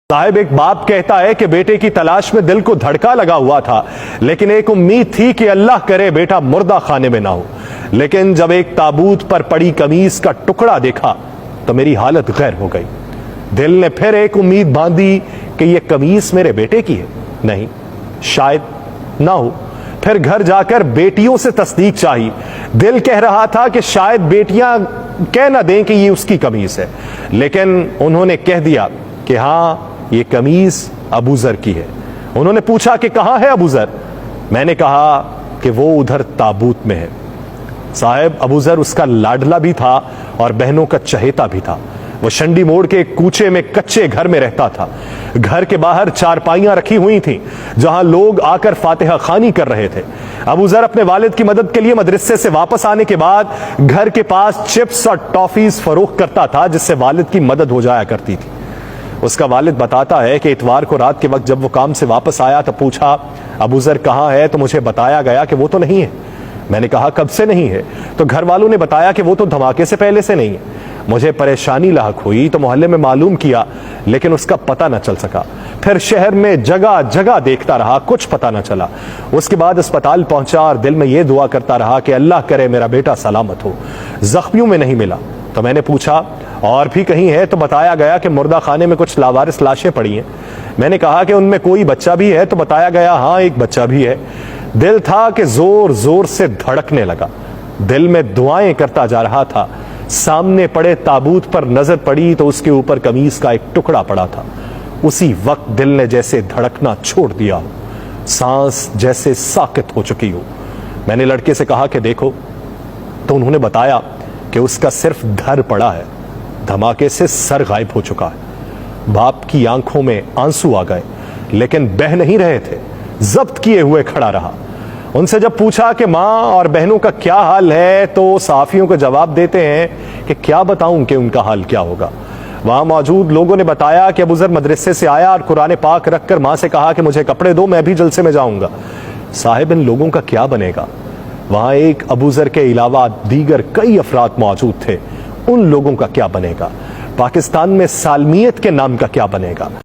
साहिब, एक बाप कहता है कि बेटे की तलाश में दिल को धड़का लगा हुआ था, लेकिन एक उम्मीद थी कि अल्लाह करे बेटा मुर्दा खाने में ना हो। लेकिन जब एक ताबूत पर पड़ी कमीज का टुकड़ा देखा तो मेरी हालत गैर हो गई। दिल ने फिर एक उम्मीद बांधी कि यह कमीज मेरे बेटे की है। नहीं, शायद ना हो। फिर घर जाकर बेटियों से तस्दीक चाहिए। दिल कह रहा था कि शायद बेटियां कह ना दें कि ये उसकी कमीज है, लेकिन उन्होंने कह दिया कि हाँ, ये कमीज अबू जर की है। उन्होंने पूछा कि कहां है अबू जर? मैंने कहा कि वो उधर ताबूत में है। साहब, अबू जर उसका लाडला भी था और बहनों का चहेता भी था। वो शंडी मोड़ के एक कूचे में कच्चे घर में रहता था। घर के बाहर चारपाइयां रखी हुई थीं जहां लोग आकर फातिहा खानी कर रहे थे। अबू जर अपने वालिद की मदद के लिए मदरसे से वापस आने के बाद घर के पास चिप्स और टॉफीज फरोख्त करता था, जिससे वालिद की मदद हो जाया करती थी। उसका वालिद बताता है कि इतवार को रात के वक्त जब वो काम से वापस आया तो पूछा, अबू जर कहाँ है? तो मुझे बताया गया कि वो तो नहीं है। मैंने कहा, कब से नहीं है? तो घर वालों ने बताया कि वो तो धमाके से पहले से नहीं है। मुझे परेशानी लाहक हुई तो मोहल्ले में मालूम किया, लेकिन उसका पता न चल सका। फिर शहर में जगह जगह देखता रहा, कुछ पता न चला। उसके बाद अस्पताल पहुंचा और दिल में यह दुआ करता रहा कि अल्लाह करे मेरा बेटा सलामत हो। जख्मियों में नहीं मिला तो मैंने पूछा, और भी कहीं है? तो बताया गया कि मुर्दा खाने में कुछ लावारिस लाशें पड़ी हैं। मैंने कहा कि उनमें कोई बच्चा भी है? तो बताया गया हाँ, एक बच्चा भी है। दिल था कि जोर जोर से धड़कने लगा। दिल में दुआएं करता जा रहा था। सामने पड़े ताबूत पर नजर पड़ी तो उसके ऊपर कमीज का एक टुकड़ा पड़ा था। उसी वक्त दिल ने जैसे धड़कना छोड़ दिया हो, सांस जैसे साकित हो चुकी हो। मैंने लड़के से कहा कि देखो, तो उन्होंने बताया कि उसका सिर्फ धर पड़ा है, धमाके से सर गायब हो चुका है। बाप की आंखों में आंसू आ गए, लेकिन बह नहीं रहे थे। जब्त किए हुए खड़ा रहा। उनसे जब पूछा कि माँ और बहनों का क्या हाल है, तो सहाफियों को जवाब देते हैं कि क्या बताऊं कि उनका हाल क्या होगा। वहां मौजूद लोगों ने बताया कि अबू जर मदरसे से आया और कुरान पाक रखकर माँ से कहा कि मुझे कपड़े दो, मैं भी जलसे में जाऊंगा। साहिब, इन लोगों का क्या बनेगा? वहां एक अबू जर के अलावा दीगर कई अफराद मौजूद थे। उन लोगों का क्या बनेगा? पाकिस्तान में सालमियत के नाम का क्या बनेगा?